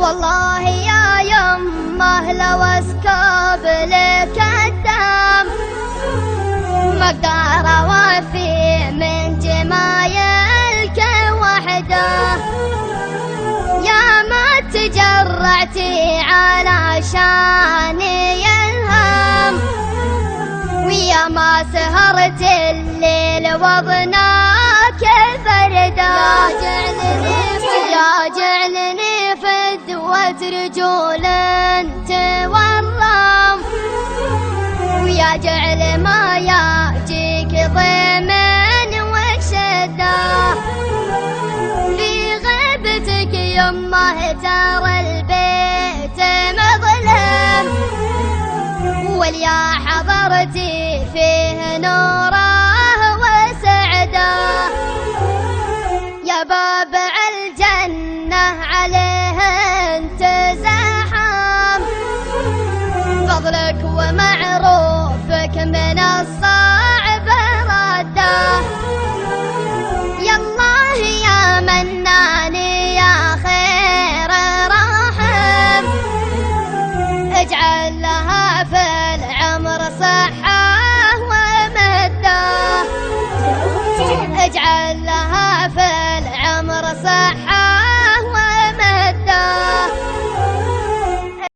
والله يا يمه لو اسكب لك الدم ما اقدر اوفي من جمايلك وحده. يا ما تجرعتي علشاني الهم ويا ما سهرت الليل وضناك فردا. يا جعلني فدوة رجول تورم ويا جعل ما يجيك ضيمن وشده. في غيبتك يمه ترى البيت مظلم واليا حضرتي فيه نوره وسعده. يا باب الجنة عليه انت زحام فضلك ومعروفك من الصالح